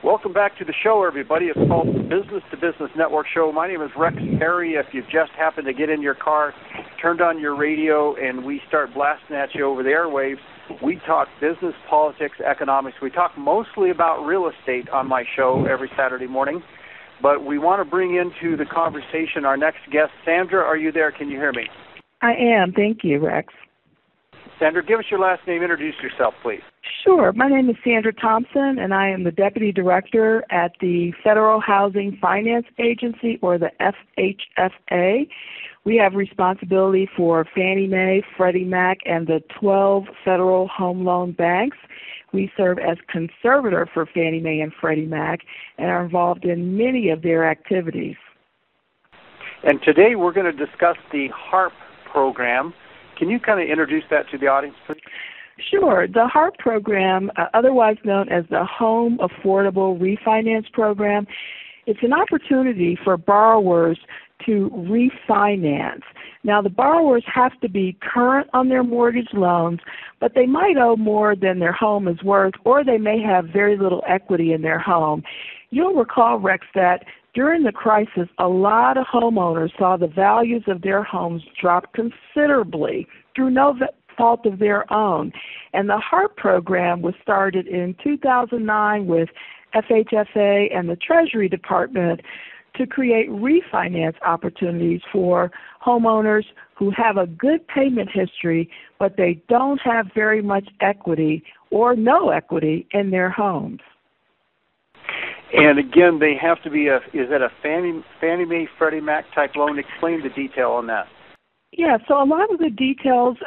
Welcome back to the show, everybody. It's called the Business to Business Network Show. My name is Rex Parry. If you've just happened to get in your car, turned on your radio, and we start blasting at you over the airwaves, we talk business, politics, economics. We talk mostly about real estate on my show every Saturday morning, but we want to bring into the conversation our next guest. Sandra, are you there? Can you hear me? I am. Thank you, Rex. Sandra, give us your last name. Introduce yourself, please. Sure. My name is Sandra Thompson, and I am the Deputy Director at the Federal Housing Finance Agency, or the FHFA. We have responsibility for Fannie Mae, Freddie Mac, and the 12 federal home loan banks. We serve as conservator for Fannie Mae and Freddie Mac and are involved in many of their activities. And today we're going to discuss the HARP program. Can you kind of introduce that to the audience, please? Sure. The HARP program, otherwise known as the Home Affordable Refinance Program, it's an opportunity for borrowers to refinance. Now, the borrowers have to be current on their mortgage loans, but they might owe more than their home is worth, or they may have very little equity in their home. You'll recall, Rex, that during the crisis, a lot of homeowners saw the values of their homes drop considerably through no fault of their own. And the HARP program was started in 2009 with FHFA and the Treasury Department to create refinance opportunities for homeowners who have a good payment history, but they don't have very much equity or no equity in their homes. And again, they have to be is it a Fannie Mae, Freddie Mac type loan? Explain the detail on that. Yeah, so a lot of the details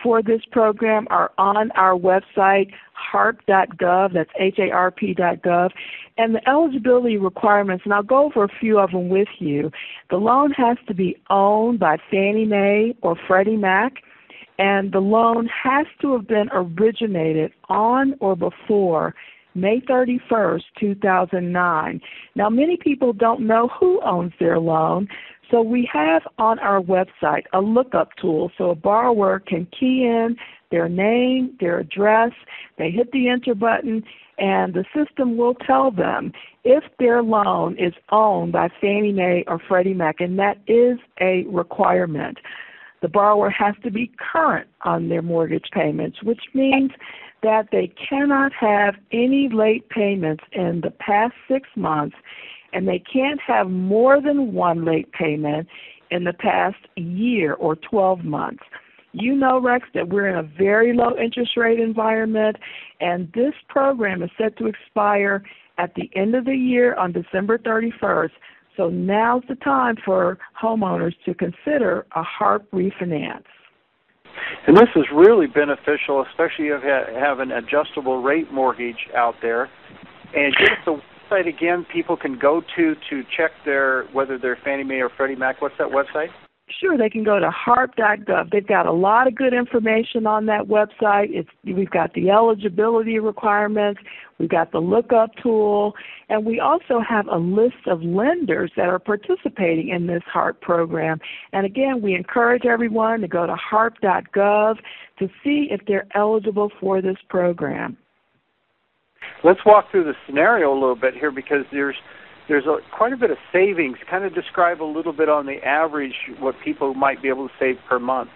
for this program are on our website, harp.gov, that's HARP.gov, and the eligibility requirements, and I'll go over a few of them with you. The loan has to be owned by Fannie Mae or Freddie Mac, and the loan has to have been originated on or before May 31st, 2009. Now, many people don't know who owns their loan, so we have on our website a lookup tool so a borrower can key in their name, their address, they hit the enter button, and the system will tell them if their loan is owned by Fannie Mae or Freddie Mac, and that is a requirement. The borrower has to be current on their mortgage payments, which means that they cannot have any late payments in the past 6 months, and they can't have more than one late payment in the past year or 12 months. You know, Rex, that we're in a very low interest rate environment, and this program is set to expire at the end of the year on December 31st. So now's the time for homeowners to consider a HARP refinance. And this is really beneficial, especially if you have an adjustable rate mortgage out there. And give us the website again people can go to check whether they're Fannie Mae or Freddie Mac. What's that website? Sure, they can go to harp.gov. They've got a lot of good information on that website. We've got the eligibility requirements, we've got the lookup tool, and we also have a list of lenders that are participating in this HARP program. And again, we encourage everyone to go to harp.gov to see if they're eligible for this program. Let's walk through the scenario a little bit here because there's quite a bit of savings. Kind of describe a little bit on the average what people might be able to save per month.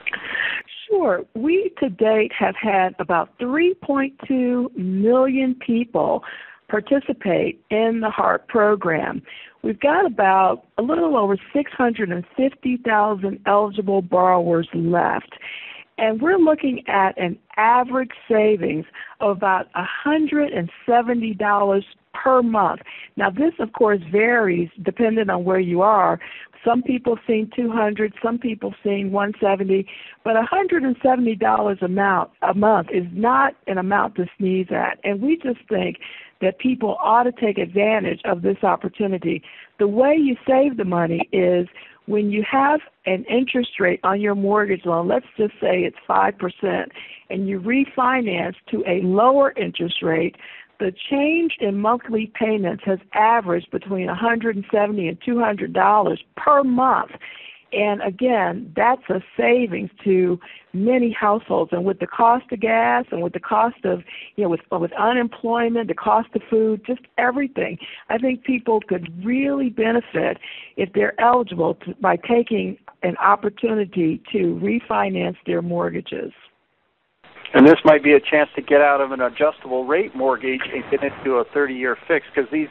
Sure. We to date have had about 3.2 million people participate in the HARP program. We've got about a little over 650,000 eligible borrowers left. And we're looking at an average savings of about $170 per month. Now, this, of course, varies depending on where you are. Some people have seen $200, some people have seen $170, but $170 a month is not an amount to sneeze at. And we just think that people ought to take advantage of this opportunity. The way you save the money is when you have an interest rate on your mortgage loan, let's just say it's 5%, and you refinance to a lower interest rate, the change in monthly payments has averaged between $170 and $200 per month. And again, that's a savings to many households. And with the cost of gas and with the cost of, with unemployment, the cost of food, just everything, I think people could really benefit if they're eligible by taking an opportunity to refinance their mortgages. And this might be a chance to get out of an adjustable rate mortgage and get into a 30-year fix, because these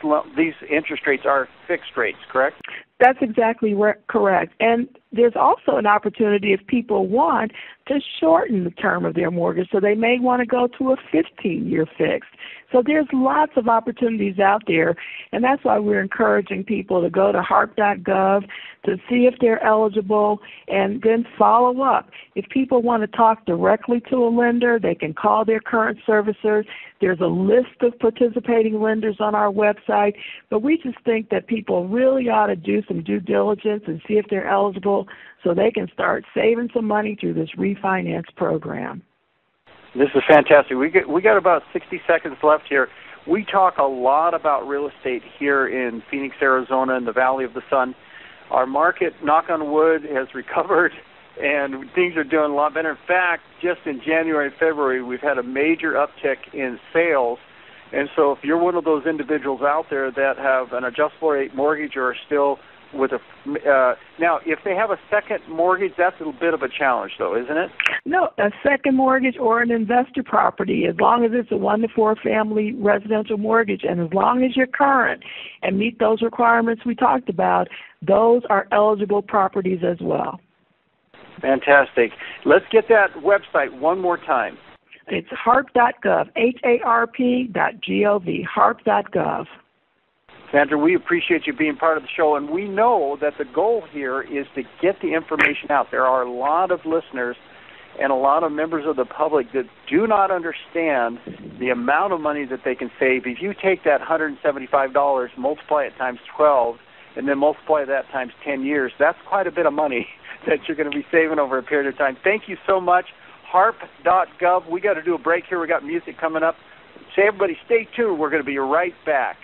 interest rates are fixed rates, correct? That's exactly correct. And there's also an opportunity if people want to shorten the term of their mortgage, so they may want to go to a 15-year fixed. So there's lots of opportunities out there, and that's why we're encouraging people to go to HARP.gov to see if they're eligible and then follow up. If people want to talk directly to a lender, they can call their current servicer. There's a list of participating lenders on our website, but we just think that people really ought to do some due diligence and see if they're eligible so they can start saving some money through this refinance program. This is fantastic. We got about 60 seconds left here. We talk a lot about real estate here in Phoenix, Arizona, in the Valley of the Sun. Our market, knock on wood, has recovered, and things are doing a lot better. In fact, just in January and February, we've had a major uptick in sales. And so if you're one of those individuals out there that have an adjustable rate mortgage or are still with now, if they have a second mortgage, that's a bit of a challenge, though, isn't it? No, a second mortgage or an investor property, as long as it's a 1 to 4 family residential mortgage, and as long as you're current and meet those requirements we talked about, those are eligible properties as well. Fantastic. Let's get that website one more time. It's HARP.gov, HARP.gov, HARP.gov. Sandra, we appreciate you being part of the show, and we know that the goal here is to get the information out. There are a lot of listeners and a lot of members of the public that do not understand the amount of money that they can save. If you take that $175, multiply it times 12, and then multiply that times 10 years, that's quite a bit of money that you're going to be saving over a period of time. Thank you so much. HARP.gov. We got to do a break here. We got music coming up. So everybody stay tuned. We're going to be right back.